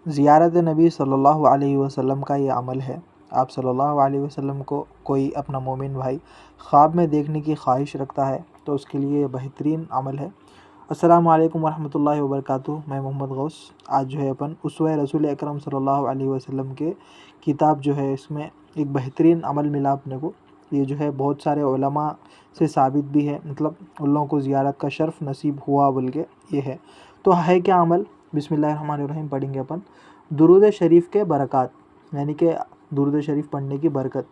ज़ियारत नबी सल्लल्लाहु अलैहि वसल्लम का ये अमल है। आप सल्लल्लाहु अलैहि वसल्लम को कोई अपना मोमिन भाई ख्वाब में देखने की ख्वाहिश रखता है तो उसके लिए ये बेहतरीन अमल है। अस्सलामु अलैकुम वरहमतुल्लाहि वबरकातुहू। मैं मोहम्मद गौस। आज जो है अपन उसवे रसूल अकरम सल्लल्लाहु अलैहि वसल्लम के किताब जो है इसमें एक बेहतरीन अमल मिला अपने को। ये जो है बहुत सारे उलमा से साबित भी है, मतलब उन लोगों को ज़ियारत का शर्फ़ नसीब हुआ बोल के ये है। तो है क्या अमल? बिस्मिल्लाहिर्रहमानिर्रहीम पढ़ेंगे अपन। दुरूद शरीफ के बरक़ात, यानी कि दुरूद शरीफ पढ़ने की बरकत।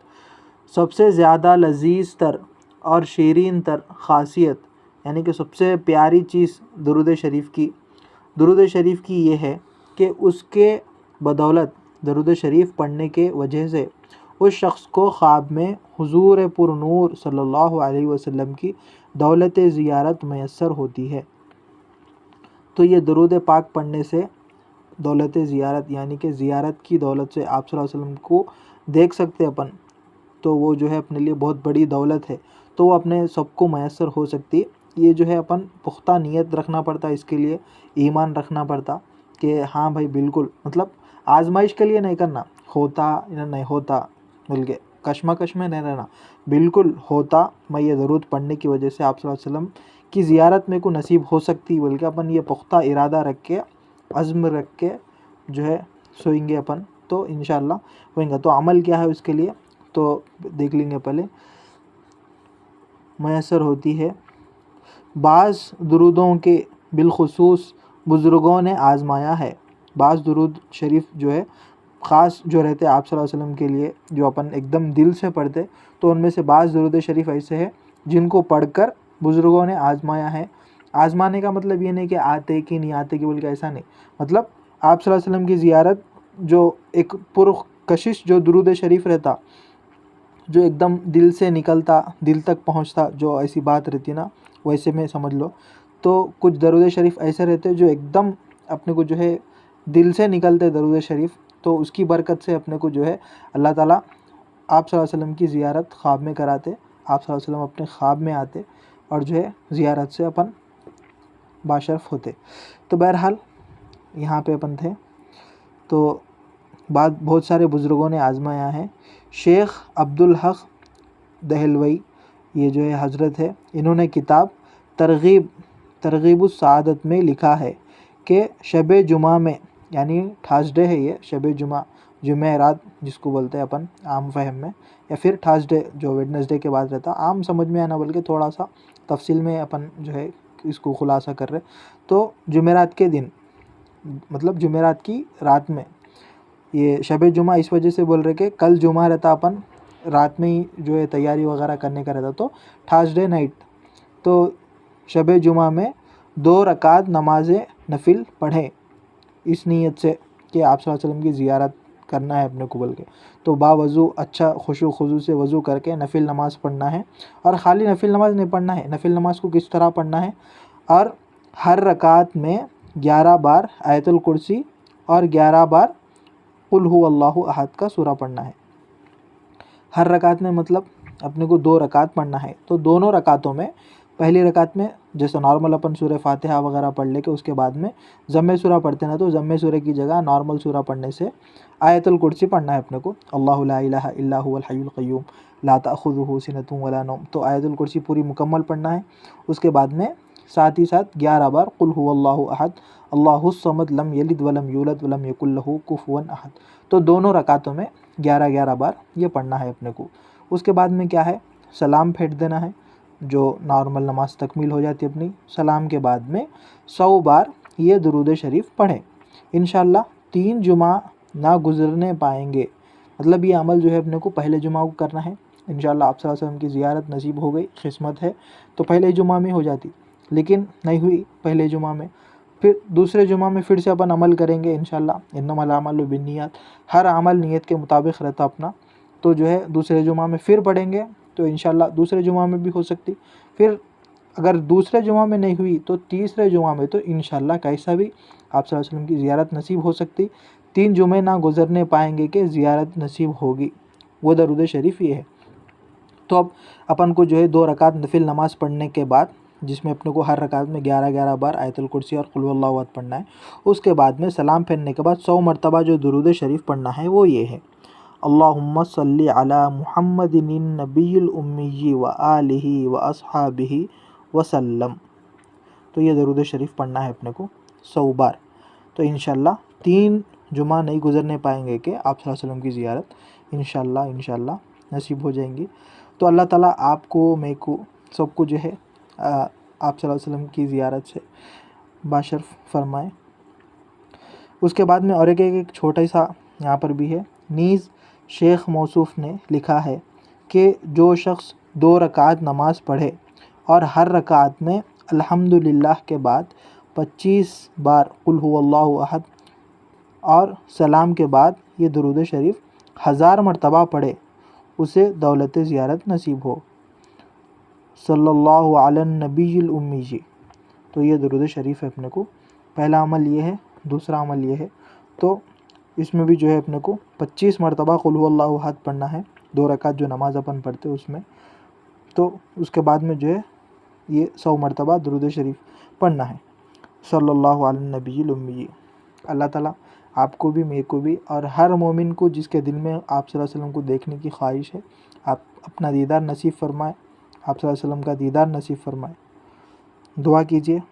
सबसे ज़्यादा लजीज़ तर और शीरीन तर ख़ासियत, यानी कि सबसे प्यारी चीज़ दुरूद शरीफ की ये है कि उसके बदौलत दुरूद शरीफ पढ़ने के वजह से उस शख्स को ख्वाब में हुजूर पुरनूर सल्लल्लाहु अलैहि वसल्लम की दौलत ज़ियारत मैसर होती है। तो ये दुरूद पाक पढ़ने से दौलत ज़ियारत, यानी कि ज़ियारत की दौलत से आप सल्लल्लाहु अलैहि वसल्लम को देख सकते अपन, तो वो जो है अपने लिए बहुत बड़ी दौलत है, तो वो अपने सबको मैसर हो सकती है। ये जो है अपन पुख्ता नियत रखना पड़ता, इसके लिए ईमान रखना पड़ता कि हाँ भाई बिल्कुल, मतलब आजमाइश के लिए नहीं करना, होता या नहीं होता बोल के कशमकश में नहीं रहना, बिल्कुल होता मैं ये दरूद पढ़ने की वजह से आप सल्लल्लाहु अलैहि वसल्लम की ज़ियारत मेरे को नसीब हो सकती बोल के अपन ये पुख्ता इरादा रख के, अज़्म रख के जो है सोएंगे अपन, तो इंशाअल्लाह होएगा। तो अमल क्या है उसके लिए तो देख लेंगे पहले। मैसर होती है। बाज़ दुरूदों के बिलखुसूस बुज़ुर्गों ने आज़माया है। बाज़ दुरूद शरीफ जो है ख़ास जो रहते हैं आप सल्लल्लाहु अलैहि वसल्लम के लिए, जो अपन एकदम दिल से पढ़ते, तो उनमें से बाज़ दुरूद शरीफ ऐसे हैं जिनको पढ़कर बुज़ुर्गों ने आज़माया है। आज़माने का मतलब ये नहीं कि आते कि नहीं आते कि बोल के, ऐसा नहीं, मतलब आप सल्लल्लाहु अलैहि वसल्लम की ज़ियारत जो एक पुरकशिश जो दुरूद शरीफ रहता, जो एकदम दिल से निकलता, दिल तक पहुंचता, जो ऐसी बात रहती ना, वैसे में समझ लो। तो कुछ दरूद शरीफ ऐसे रहते जो एकदम अपने को जो है दिल से निकलते दरूद शरीफ, तो उसकी बरकत से अपने को जो है अल्लाह ताला आप सल्लल्लाहु अलैहि वसल्लम की ज़ियारत ख्वाब में कराते। आप सल्लल्लाहु अलैहि वसल्लम अपने ख्वाब में आते और जो है ज़ियारत से अपन बाशरफ होते। तो बहरहाल यहाँ पे अपन थे, तो बाद बहुत सारे बुज़ुर्गों ने आज़माया है। शेख अब्दुल हक दहलवी, ये जो है हज़रत है, इन्होंने किताब तरग़ीबुस सआदत में लिखा है कि शब जुमा में, यानी थर्सडे है ये, शब जुमा जुमेरात जिसको बोलते हैं अपन आम फहम में, या फिर थर्सडे जो वेडनेसडे के बाद रहता, आम समझ में आना बोल के थोड़ा सा तफसील में अपन जो है इसको खुलासा कर रहे। तो जुमेरात के दिन, मतलब जुमेरात की रात में, ये शब जुमा इस वजह से बोल रहे कि कल जुमा रहता, अपन रात में ही जो है तैयारी वगैरह करने का रहता, तो थर्सडे नाइट, तो शब जुमा में 2 रकात नमाज नफिल पढ़ें इस नीयत से कि आप सल्लल्लाहु अलैहि वसल्लम की ज़ियारत करना है अपने को बोल के। तो बावज़ू अच्छा खुशू खुजू से वज़ू करके नफिल नमाज़ पढ़ना है, और ख़ाली नफिल नमाज़ नहीं पढ़ना है, नफिल नमाज़ को किस तरह पढ़ना है, और हर रकात में 11 बार आयतुल कुर्सी और 11 बार कुल हुवल्लाहु अहद का सूरा पढ़ना है। हर रकात में मतलब अपने को 2 रकात पढ़ना है, तो दोनों रकातों में, पहली रकात में जैसे नॉर्मल अपन सूरह फातिहा वगैरह पढ़ ले के उसके बाद में ज़म्मे सूरा पढ़ते ना, तो ज़म्मे सूरह की जगह नॉर्मल सूरा पढ़ने से आयतुल कुर्सी पढ़ना है अपने को। अल्लाहु ला इलाहा इल्ला हुवल हय्युल क़य्यूम ला ताख़ुज़ुहु सिनतुन वला नौम, तो आयतुल कुर्सी पूरी मुकम्मल पढ़ना है। उसके बाद में साथ ही साथ 11 बार कुल हुवल्लाहु अहद अल्लाहुस समद लम यलिद वलम यूलद वलम यकुल लहू कुफुवन अहद, तो दोनों रकातों में 11-11 बार ये पढ़ना है अपने को। उसके बाद में क्या है, सलाम फेंट देना है, जो नॉर्मल नमाज तकमील हो जाती है अपनी। सलाम के बाद में 100 बार ये दुरूद शरीफ पढ़ें। इंशाअल्लाह 3 जुमा ना गुज़रने पाएंगे, मतलब ये अमल जो है अपने को पहले जुमा को करना है। इंशाअल्लाह आप सल्लल्लाहु अलैहि वसल्लम की ज़ियारत नसीब हो गई, किस्मत है तो पहले जुमा में हो जाती, लेकिन नहीं हुई पहले जुमा में, फिर दूसरे जुमा में फिर से अपन अमल करेंगे इंशाअल्लाह। इन्नमल अमालु बिन्नियात, हर अमल नियत के मुताबिक रहता अपना, तो जो है दूसरे जुमा में फिर पढ़ेंगे, तो इंशाअल्लाह दूसरे जुमा में भी हो सकती। फिर अगर दूसरे जुमा में नहीं हुई तो तीसरे जुमा में, तो इंशाअल्लाह कैसा भी आप सल्लल्लाहु अलैहि वसल्लम की ज़ियारत नसीब हो सकती। 3 जुमे ना गुज़रने पाएंगे कि ज़ियारत नसीब होगी, वो दरूद शरीफ ये है। तो अब अपन को जो है 2 रकात नफिल नमाज़ पढ़ने के बाद जिसमें अपने को हर रकात में 11-11 बार आयतुल कुर्सी और कुल हुवल्लाहु अहद पढ़ना है। उसके बाद में सलाम फेरने के बाद 100 मरतबा जो दुरूद शरीफ पढ़ना है वो ये है, अल्लाहुम्मा सल्ली अला मुहम्मदिन नबिय्यिल उम्मी व आलिहि व अस्हाबिहि वसल्लम। तो ये दरूद शरीफ पढ़ना है अपने को 100 बार। तो इंशाल्लाह 3 जुमा नहीं गुजरने पाएंगे कि आप सल्लल्लाहु अलैहि वसल्लम की ज़ियारत इंशाल्लाह नसीब हो जाएंगी। तो अल्लाह ताला आपको, मेरे को, सबको जो है आप सल्लल्लाहु अलैहि वसल्लम की ज़ियारत से बाशर्फ फरमाए। उसके बाद में और एक छोटा सा यहाँ पर भी है, नीज़ शेख मौसूफ़ ने लिखा है कि जो शख्स 2 रकात नमाज़ पढ़े और हर रकात में अल्हम्दुलिल्लाह के बाद 25 बार कुल हुवल्लाहु अहद और सलाम के बाद ये दुरूद शरीफ 1000 मरतबा पढ़े, उसे दौलत ज़ियारत नसीब हो, सल्लल्लाहु अला नबील उम्मी जी। तो ये दुरूद शरीफ है अपने को। पहला अमल ये है। दूसरा अमल ये है, तो इसमें भी जो है अपने को 25 मरतबा कुल हुवल्लाहु अहद पढ़ना है, 2 रकात जो नमाज अपन पढ़ते उसमें। तो उसके बाद में जो है ये 100 मरतबा दुरूद शरीफ पढ़ना है, सल्लल्लाहु अला नबील उम्मी। अल्लाह ताला आपको भी, मेरे को भी और हर मोमिन को जिसके दिल में आप सल्लल्लाहु अलैहि वसल्लम को देखने की ख्वाहिश है, आप अपना दीदार नसीब फरमाए, आप सल्लल्लाहु अलैहि वसल्लम का दीदार नसीब फरमाए। दुआ कीजिए।